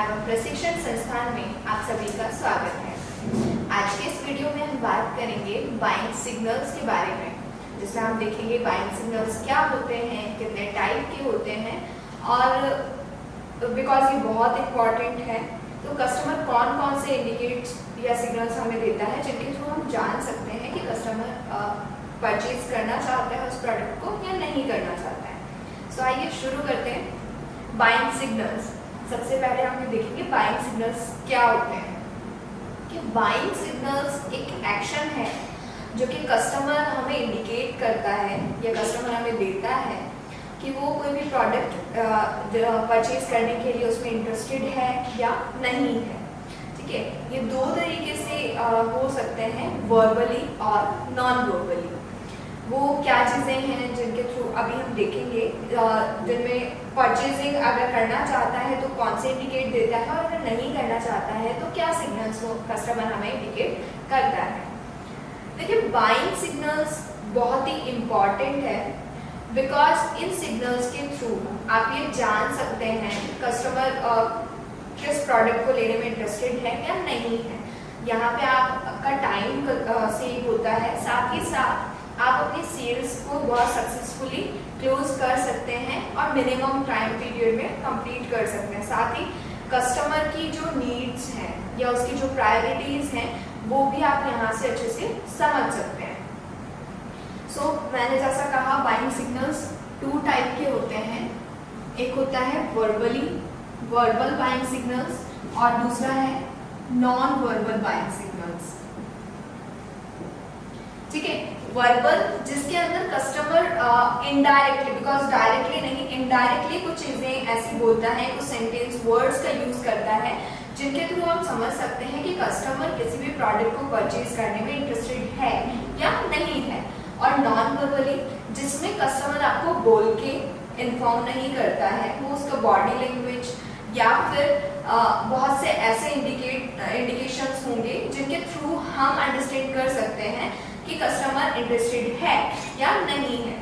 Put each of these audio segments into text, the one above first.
एवं प्रशिक्षण संस्थान में आप सभी का स्वागत है। आज के इस वीडियो में हम बात करेंगे बाइंग सिग्नल्स के बारे में, जिसमें हम देखेंगे बाइंग सिग्नल्स क्या होते हैं, कितने टाइप के होते हैं, और बिकॉज ये बहुत इम्पॉर्टेंट है तो कस्टमर कौन कौन से इंडिकेट्स या सिग्नल्स हमें देता है जिनके थ्रू हम जान सकते हैं कि कस्टमर परचेज करना चाहता है उस प्रोडक्ट को या नहीं करना चाहता है। सो आइए शुरू करते हैं। बाइंग सिग्नल्स, सबसे पहले हम ये देखेंगे बाइंग सिग्नल्स क्या होते हैं। कि बाइंग सिग्नल्स एक एक्शन है जो कि कस्टमर हमें इंडिकेट करता है या कस्टमर हमें देता है कि वो कोई भी प्रोडक्ट परचेज करने के लिए उसमें इंटरेस्टेड है या नहीं है। ठीक है, ये दो तरीके से हो सकते हैं, वर्बली और नॉन वर्बली। वो क्या चीज़ें हैं जिनके थ्रू अभी हम देखेंगे, जिनमें परचेजिंग अगर करना चाहता है तो कौन से इंडिकेट देता है, और अगर नहीं करना चाहता है तो क्या सिग्नल्स वो कस्टमर हमें इंडिकेट करता है। देखिए, बाइंग सिग्नल्स बहुत ही इम्पॉर्टेंट है बिकॉज इन सिग्नल्स के थ्रू आप ये जान सकते हैं कस्टमर किस प्रोडक्ट को लेने में इंटरेस्टेड है या नहीं है। यहाँ पे आपका टाइम सेव होता है, साथ ही साथ आप अपनी सेल्स को बहुत सक्सेसफुली क्लोज कर सकते हैं और मिनिमम टाइम पीरियड में कंप्लीट कर सकते हैं। साथ ही कस्टमर की जो नीड्स हैं या उसकी जो प्रायोरिटीज हैं वो भी आप यहाँ से अच्छे से समझ सकते हैं। सो मैंने जैसा कहा, बाइंग सिग्नल्स टू टाइप के होते हैं। एक होता है वर्बल बाइंग सिग्नल्स और दूसरा है नॉन वर्बल बाइंग सिग्नल्स। ठीक है, वर्बल जिसके अंदर कस्टमर इनडायरेक्टली, बिकॉज डायरेक्टली नहीं, इनडायरेक्टली कुछ चीजें ऐसी बोलता है, कुछ सेंटेंस वर्ड्स का यूज करता है जिनके थ्रू हम समझ सकते हैं कि कस्टमर किसी भी प्रोडक्ट को परचेज करने में इंटरेस्टेड है या नहीं है। और नॉन वर्बली जिसमें कस्टमर आपको बोल के इन्फॉर्म नहीं करता है, वो उसका बॉडी लैंग्वेज या फिर बहुत से ऐसे इंडिकेशंस होंगे जिनके थ्रू हम अंडरस्टैंड कर सकते हैं कि कस्टमर इंटरेस्टेड है या नहीं है।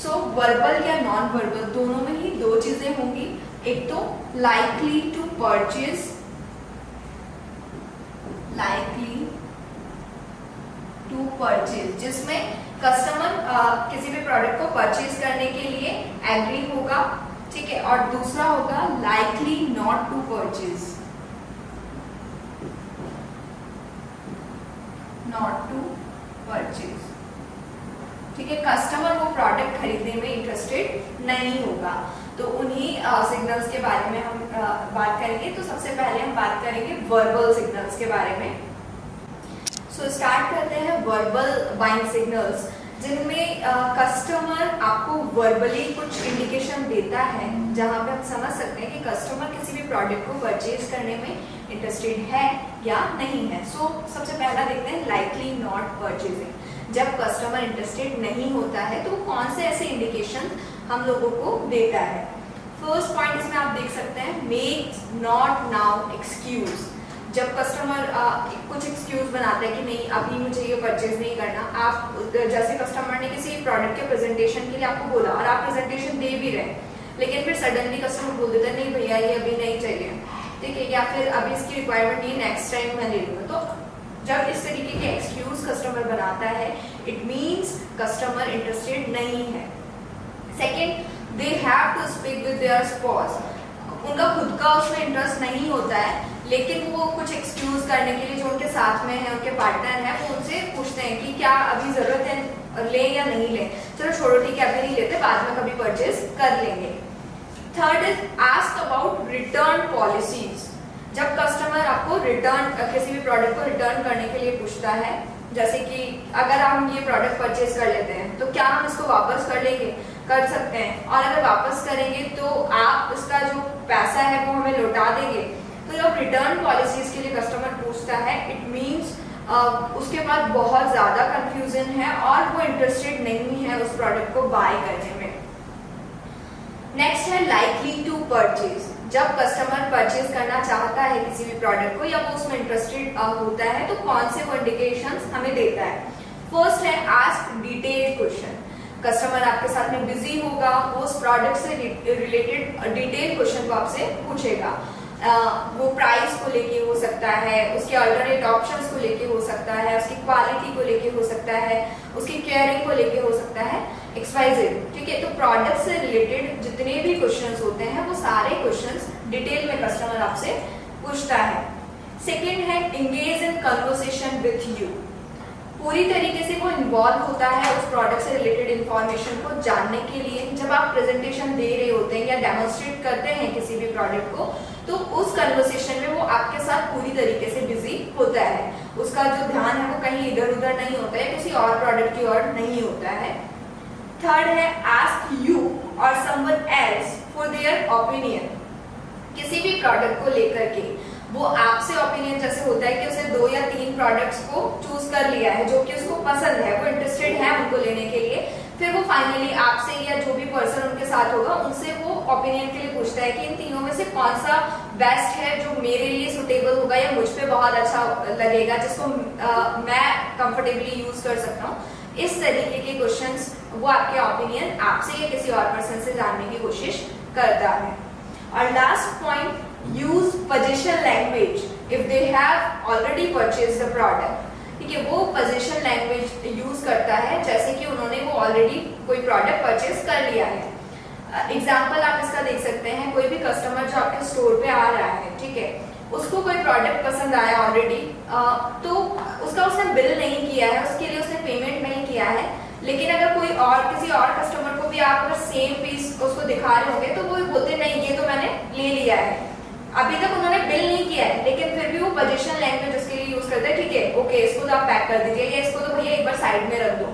सो वर्बल या नॉन वर्बल दोनों में ही दो चीजें होंगी। एक तो लाइकली टू परचेज, जिसमें कस्टमर किसी भी प्रोडक्ट को परचेज करने के लिए एग्री होगा। ठीक है, और दूसरा होगा लाइकली नॉट टू परचेज, ठीक है, कस्टमर वो प्रोडक्ट खरीदने में इंटरेस्टेड नहीं होगा। तो उन्हीं सिग्नल्स के बारे में हम बात करेंगे। तो सबसे पहले हम बात करेंगे वर्बल सिग्नल्स के बारे में। सो स्टार्ट करते हैं वर्बल बाइंग सिग्नल्स, जिनमें कस्टमर आपको वर्बली कुछ इंडिकेशन देता है जहां पे हम समझ सकते हैं कि कस्टमर किसी भी प्रोडक्ट को परचेज करने में इंटरेस्टेड है या नहीं है। सो सबसे पहला देखते हैं लाइकली नॉट परचेजिंग। जब कस्टमर इंटरेस्टेड नहीं होता है तो कौन से ऐसे इंडिकेशन हम लोगों को देता है। फर्स्ट पॉइंट इसमें आप देख सकते हैं, मेक नॉट नाउ एक्सक्यूज। जब कस्टमर कुछ एक्सक्यूज बनाता है कि नहीं अभी मुझे ये परचेज नहीं करना, आप जैसे कस्टमर ने किसी प्रोडक्ट के प्रेजेंटेशन के लिए आपको बोला और आप प्रेजेंटेशन दे भी रहे, लेकिन फिर सडनली कस्टमर बोल देता है नहीं भैया ये अभी नहीं चाहिए, ठीक है, या फिर अभी इसकी रिक्वायरमेंट नहीं, नेक्स्ट टाइम मैं ले लूँगा। तो जब इस तरीके के एक्सक्यूज कस्टमर बनाता है, इट मीन्स कस्टमर इंटरेस्टेड नहीं है। Second, they have to speak with their spouse. उनका खुद का उसमें इंटरेस्ट नहीं होता है, लेकिन वो कुछ एक्सक्यूज करने के लिए जो उनके साथ में है, उनके पार्टनर है, वो उनसे पूछते हैं कि क्या अभी जरूरत है, ले या नहीं ले, चलो छोड़ो ठीक है अभी नहीं लेते, बाद में कभी परचेज कर लेंगे। Third is ask about return policies. जब कस्टमर आपको किसी भी प्रोडक्ट को रिटर्न करने के लिए पूछता है, जैसे कि अगर हम ये प्रोडक्ट परचेज कर लेते हैं तो क्या हम इसको वापस कर सकते हैं, और अगर वापस करेंगे तो आप इसका जो पैसा है वो हमें लौटा देंगे। तो जब रिटर्न पॉलिसीज के लिए कस्टमर पूछता है, इट मीन्स उसके पास बहुत ज्यादा कंफ्यूजन है और वो इंटरेस्टेड नहीं है उस प्रोडक्ट को बाय करने में। नेक्स्ट है लाइकली टू परचेज। जब कस्टमर परचेज करना चाहता है किसी भी प्रोडक्ट को या वो उसमें इंटरेस्टेड होता है तो कौन से वो इंडिकेशंस हमें देता है। फर्स्ट है आस्क डिटेल्ड क्वेश्चन। कस्टमर आपके साथ में बिजी होगा, वो उस प्रोडक्ट से रिलेटेड डिटेल क्वेश्चन को आपसे पूछेगा। वो प्राइस को लेके हो सकता है, उसके अल्टरनेट ऑप्शंस को लेके हो सकता है, उसकी क्वालिटी को लेके हो सकता है, उसकी केयरिंग को लेके हो सकता है, XYZ। ठीक है, तो प्रोडक्ट से रिलेटेड जितने भी क्वेश्चंस होते हैं वो सारे क्वेश्चंस डिटेल में कस्टमर आपसे पूछता है। सेकेंड है engage in conversation with you. पूरी तरीके से वो इन्वॉल्व होता है उस प्रोडक्ट से रिलेटेड इंफॉर्मेशन को जानने के लिए। जब आप प्रेजेंटेशन दे रहे होते हैं या डेमोन्स्ट्रेट करते हैं किसी भी प्रोडक्ट को, तो उस कन्वर्सेशन में वो आपके साथ पूरी तरीके से बिजी होता है। उसका जो ध्यान है वो कहीं इधर उधर नहीं होता है, किसी और प्रोडक्ट की ओर नहीं होता है। थर्ड है आस्क यू और someone else for their opinion. किसी भी प्रोडक्ट को लेकर के वो आपसे ओपिनियन, जैसे होता है कि उसने 2 या 3 प्रोडक्ट्स को चूज कर लिया है जो कि उसको पसंद है, वो इंटरेस्टेड है उनको लेने के लिए, फिर वो फाइनली आपसे या जो भी पर्सन उनके साथ होगा उनसे वो ओपिनियन के लिए पूछता है कि इन तीनों में से कौन सा बेस्ट है जो मेरे लिए सुटेबल होगा या मुझ पे बहुत अच्छा लगेगा, जिसको मैं कंफर्टेबली यूज कर सकता हूँ। इस तरीके के क्वेश्चंस वो आपके ओपिनियन आपसे या किसी और पर्सन से जानने की कोशिश करता है। और last point, use position language if they have already purchase the product. ठीक है, वो पोजीशन लैंग्वेज यूज करता है जैसे कि उन्होंने वो ऑलरेडी कोई प्रोडक्ट परचेज कर लिया है। एग्जाम्पल आप इसका देख सकते हैं, कोई भी कस्टमर जो आपके स्टोर पे आ रहा है, ठीक है, उसको कोई प्रोडक्ट पसंद आया ऑलरेडी, तो उसका उसने बिल नहीं किया है, उसके लिए उसने पेमेंट नहीं किया है, लेकिन अगर कोई और किसी और कस्टमर को भी आप अगर सेम पीस उसको दिखा रहे होंगे तो वो बोलते नहीं ये तो मैंने ले लिया है, अभी तक उन्होंने बिल नहीं किया है, लेकिन फिर भी वो पोजीशन लैंग्वेज उसके लिए यूज करते हैं। ठीक है, ओके, इसको तो आप पैक कर दीजिए या इसको तो भैया एक बार साइड में रख दो।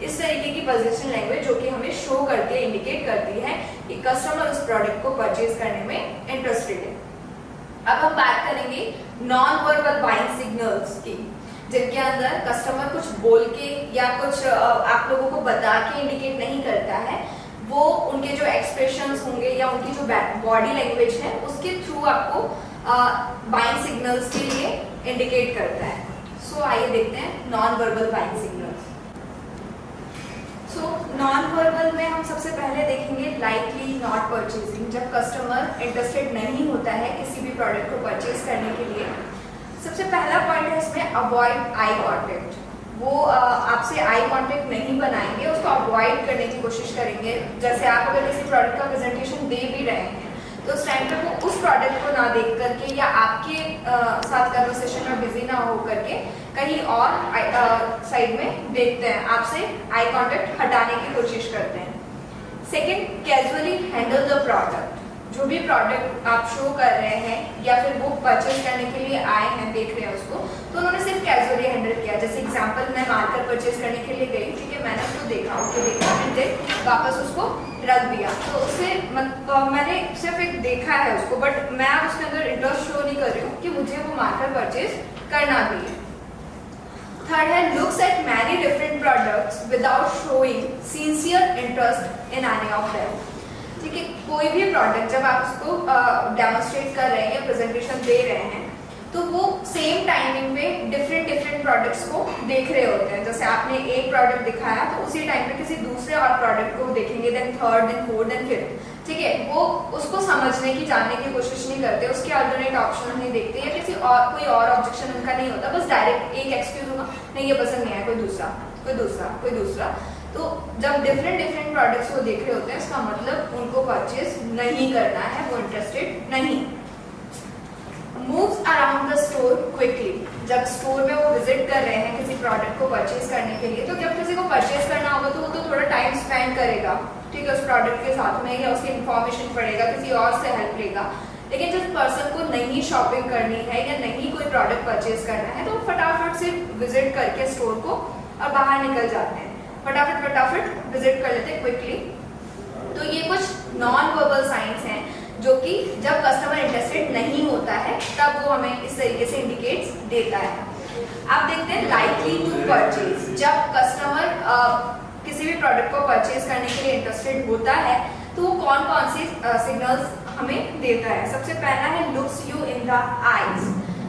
इस तरीके की पोजीशन लैंग्वेज जो कि हमें शो करती है, इंडिकेट करती है कि कस्टमर उस प्रोडक्ट को परचेज करने में इंटरेस्टेड है। अब हम बात करेंगे नॉन वर्बल बाइंग सिग्नल्स की, जिनके अंदर कस्टमर कुछ बोल के या कुछ आप लोगों को बता के इंडिकेट नहीं करता है, वो उनके जो एक्सप्रेशंस होंगे या उनकी जो बॉडी लैंग्वेज है उसके थ्रू आपको बाइंग सिग्नल्स के लिए इंडिकेट करता है। सो आइए देखते हैं non verbal buying signals. So non verbal में हम सबसे पहले देखेंगे लाइकली नॉट परचेजिंग। जब कस्टमर इंटरेस्टेड नहीं होता है किसी भी प्रोडक्ट को परचेज करने के लिए, सबसे पहला पॉइंट है इसमें अवॉइड आई कॉन्टेक्ट। वो आपसे आई कांटेक्ट नहीं बनाएंगे, उसको अवॉइड करने की कोशिश करेंगे। जैसे आप अगर किसी प्रोडक्ट का प्रेजेंटेशन दे भी रहे हैं तो उस टाइम पे वो उस प्रोडक्ट को ना देख करके या आपके साथ कन्वर्सेशन में बिजी ना हो करके कहीं और साइड में देखते हैं, आपसे आई कांटेक्ट हटाने की कोशिश करते हैं। Second, casually handle the product. जो भी प्रोडक्ट आप शो कर रहे हैं या फिर वो परचेज करने के लिए आए हैं, देख रहे हैं उसको, तो उन्होंने सिर्फ कैजुअली हैंडल किया। जैसे एग्जांपल, मैं मार्कर परचेज करने के लिए गई, ठीक है, मैंने उसको देखा, एंड देन वापस उसको रख दिया। तो उससे मैंने सिर्फ एक देखा है उसको, बट मैं उसके अंदर इंटरेस्ट शो नहीं कर रही हूँ कि मुझे वो मार्कर परचेज करना भी है। थर्ड है looks at many different products without showing sincere interest in any of them. ठीक है, कोई भी प्रोडक्ट जब आप उसको डेमोन्स्ट्रेट कर रहे हैं या प्रेजेंटेशन दे रहे हैं तो वो सेम टाइमिंग पे डिफरेंट प्रोडक्ट्स को देख रहे होते हैं। जैसे आपने एक प्रोडक्ट दिखाया तो उसी टाइम पे किसी दूसरे और प्रोडक्ट को देखेंगे, then third, then fourth, then fifth. ठीक है, वो उसको समझने की, जानने की कोशिश नहीं करते, उसके अल्टरनेट ऑप्शन नहीं देखते या किसी और कोई और ऑब्जेक्शन उनका नहीं होता, बस डायरेक्ट एक एक्सक्यूज होगा, नहीं ये पसंद नहीं है, कोई दूसरा, कोई दूसरा, कोई दूसरा। तो जब डिफरेंट प्रोडक्ट्स को देख रहे होते हैं इसका मतलब उनको परचेज नहीं करना है, वो इंटरेस्टेड नहीं। Moves around the store quickly. जब स्टोर में वो विजिट कर रहे हैं किसी प्रोडक्ट को परचेज करने के लिए, तो जब किसी को परचेज करना होगा तो वो तो थोड़ा टाइम स्पेंड करेगा, ठीक है, उस प्रोडक्ट के साथ में, या उसकी इन्फॉर्मेशन पढ़ेगा, किसी और से हेल्प लेगा। लेकिन जिस पर्सन को नहीं शॉपिंग करनी है या नहीं कोई प्रोडक्ट परचेज करना है तो फटाफट से विजिट करके स्टोर को और बाहर निकल जाते हैं, फटाफट विजिट कर लेते हैं क्विकली। तो ये कुछ नॉन वर्बल साइंस हैं जो कि जब कस्टमर इंटरेस्टेड नहीं होता है तब वो हमें इस तरीके से इंडिकेट्स देता है। आप देखते हैं लाइकली टू परचेज। जब कस्टमर किसी भी प्रोडक्ट को परचेज करने के लिए इंटरेस्टेड होता है तो वो कौन कौन सी सिग्नल्स हमें देता है। सबसे पहला है looks you in the eyes.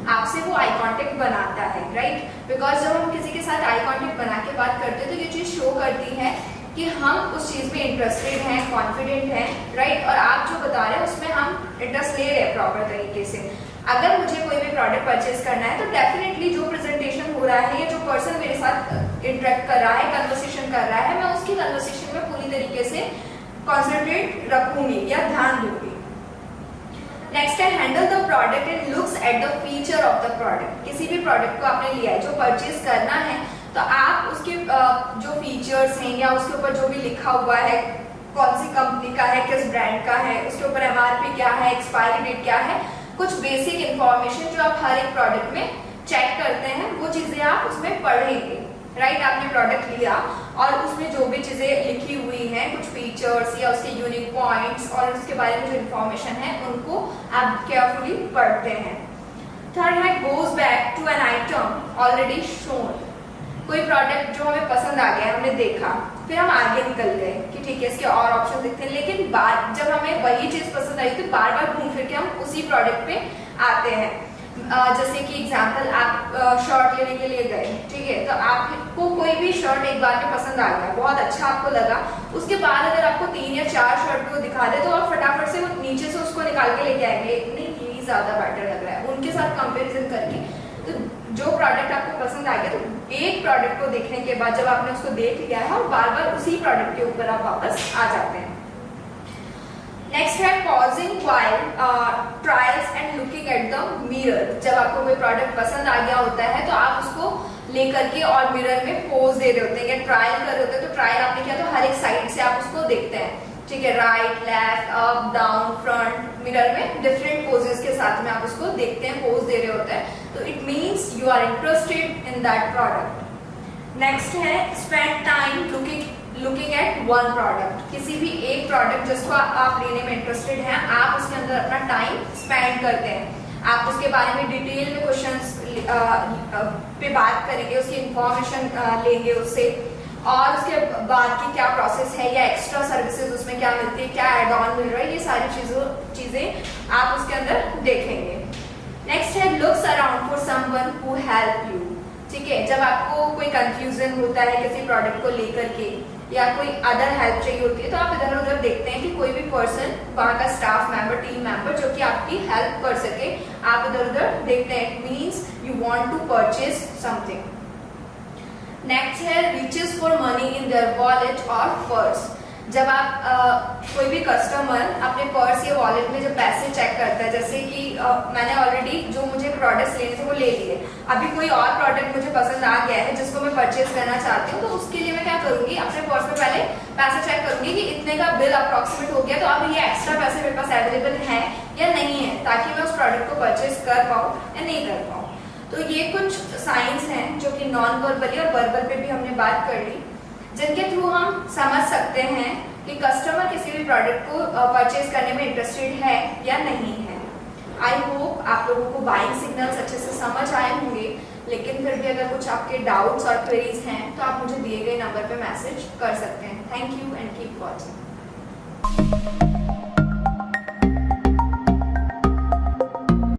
आपसे वो आई कांटेक्ट बनाता है, राइट, बिकॉज जब हम किसी के साथ आई कांटेक्ट बना के बात करते हैं तो ये चीज शो करती है कि हम उस चीज में इंटरेस्टेड हैं, कॉन्फिडेंट हैं, राइट, और आप जो बता रहे हैं उसमें हम इंटरेस्ट ले रहे हैं प्रॉपर तरीके से। अगर मुझे कोई भी प्रोडक्ट परचेज करना है तो डेफिनेटली जो प्रेजेंटेशन हो रहा है या जो पर्सन मेरे साथ इंटरेक्ट कर रहा है, कन्वर्सेशन कर रहा है, मैं उसकी कन्वर्सेशन में पूरी तरीके से कॉन्सेंट्रेट रखूंगी या ध्यान दूंगी। नेक्स्ट है handle the product and looks at the feature of the product. किसी भी प्रोडक्ट को आपने लिया है, जो परचेज करना है, तो आप उसके जो फीचर्स हैं या उसके ऊपर जो भी लिखा हुआ है, कौन सी कंपनी का है, किस ब्रांड का है, उसके ऊपर एमआरपी क्या है, एक्सपायरी डेट क्या है, कुछ बेसिक इंफॉर्मेशन जो आप हर एक प्रोडक्ट में चेक करते हैं, वो चीजें आप उसमें पढ़ेंगे, राइट। आपने प्रोडक्ट लिया और उसमें जो भी चीजें लिखी हुई हैं, कुछ फीचर्स या उसके यूनिक पॉइंट्स और उसके बारे में जो इंफॉर्मेशन है, उनको आप केयरफुली पढ़ते हैं। थर्ड है goes back to an item already shown. कोई प्रोडक्ट जो हमें पसंद आ गया, हमने देखा, फिर हम आगे निकल गए कि ठीक है इसके और ऑप्शन दिखते हैं, लेकिन जब हमें वही चीज पसंद आई तो बार बार घूम फिर के हम उसी प्रोडक्ट पे आते हैं। जैसे कि एग्जांपल, आप शर्ट लेने के लिए गए, ठीक है, तो आपको कोई भी शर्ट एक बार में पसंद आ गया, बहुत अच्छा आपको लगा, उसके बाद अगर आपको 3 या 4 शर्ट को दिखा दे तो आप फटाफट से वो नीचे से उसको निकाल के लेके आएंगे, नहीं ये ज्यादा बेटर लग रहा है, उनके साथ कंपेरिजन करके। तो जो प्रोडक्ट आपको पसंद आ गया, तो एक प्रोडक्ट को देखने के बाद जब आपने उसको देख लिया है और बार बार उसी प्रोडक्ट के ऊपर आप वापस आ जाते हैं। नेक्स्ट है pausing while trials and looking at the mirror. जब आपको कोई प्रोडक्ट पसंद आ गया होता है तो आप उसको लेकर के और मिरर में पोज दे रहे होते हैं या ट्रायल कर रहे होते हैं। तो ट्रायल आपने किया तो हर एक साइड से आप उसको देखते हैं, ठीक है, right, left, up, down, front, mirror में डिफरेंट पोजेस के साथ में आप उसको देखते हैं, पोज दे रहे होते हैं, तो it means you are interested in that product. Next है spend time looking at one product. किसी भी एक प्रोडक्ट जिसको आप लेने में इंटरेस्टेड हैं, आप उसके अंदर अपना टाइम स्पेंड करते हैं, आप उसके बारे में डिटेल में क्वेश्चंस पे बात करेंगे, उसकी इंफॉर्मेशन लेंगे उससे, और उसके बाद की क्या प्रोसेस है या एक्स्ट्रा सर्विसेज उसमें क्या मिलती है, क्या एड ऑन मिल रहा है, ये सारी चीजें आप उसके अंदर देखेंगे। नेक्स्ट है looks around for someone who help you. ठीक है, जब आपको कोई कंफ्यूजन होता है किसी प्रोडक्ट को लेकर के या कोई अदर हेल्प चाहिए होती है, तो आप इधर उधर देखते हैं कि कोई भी पर्सन, वहाँ का स्टाफ मेंबर, टीम मेंबर जो कि आपकी हेल्प कर सके, आप इधर उधर देखते हैं। It means you want to purchase something. Next है reaches for money in their wallet और पर्स। जब आप कोई भी कस्टमर अपने पर्स या वॉलेट में जब पैसे चेक करता है, जैसे कि मैंने ऑलरेडी जो मुझे प्रोडक्ट्स लेने थे वो ले लिए, अभी कोई और प्रोडक्ट मुझे पसंद आ गया है जिसको मैं परचेज करना चाहती हूँ, तो उसके लिए मैं क्या करूंगी, अपने पर्स में पहले पैसे चेक करूंगी कि इतने का बिल अप्रॉक्सीमेट हो गया, तो अब ये एक्स्ट्रा पैसे मेरे पास अवेलेबल है या नहीं है, ताकि मैं उस प्रोडक्ट को परचेज कर पाऊँ या नहीं कर पाऊँ। तो ये कुछ साइंस हैं जो कि नॉन वर्बली और वर्बल पे भी हमने बात कर ली, जिनके थ्रू हम समझ सकते हैं कि कस्टमर किसी भी प्रोडक्ट को परचेज करने में इंटरेस्टेड है या नहीं है। आई होप आप लोगों को बाइंग सिग्नल्स अच्छे से समझ आए होंगे, लेकिन फिर भी अगर कुछ आपके डाउट्स और क्वेरीज हैं तो आप मुझे दिए गए नंबर पे मैसेज कर सकते हैं। Thank you and keep watching.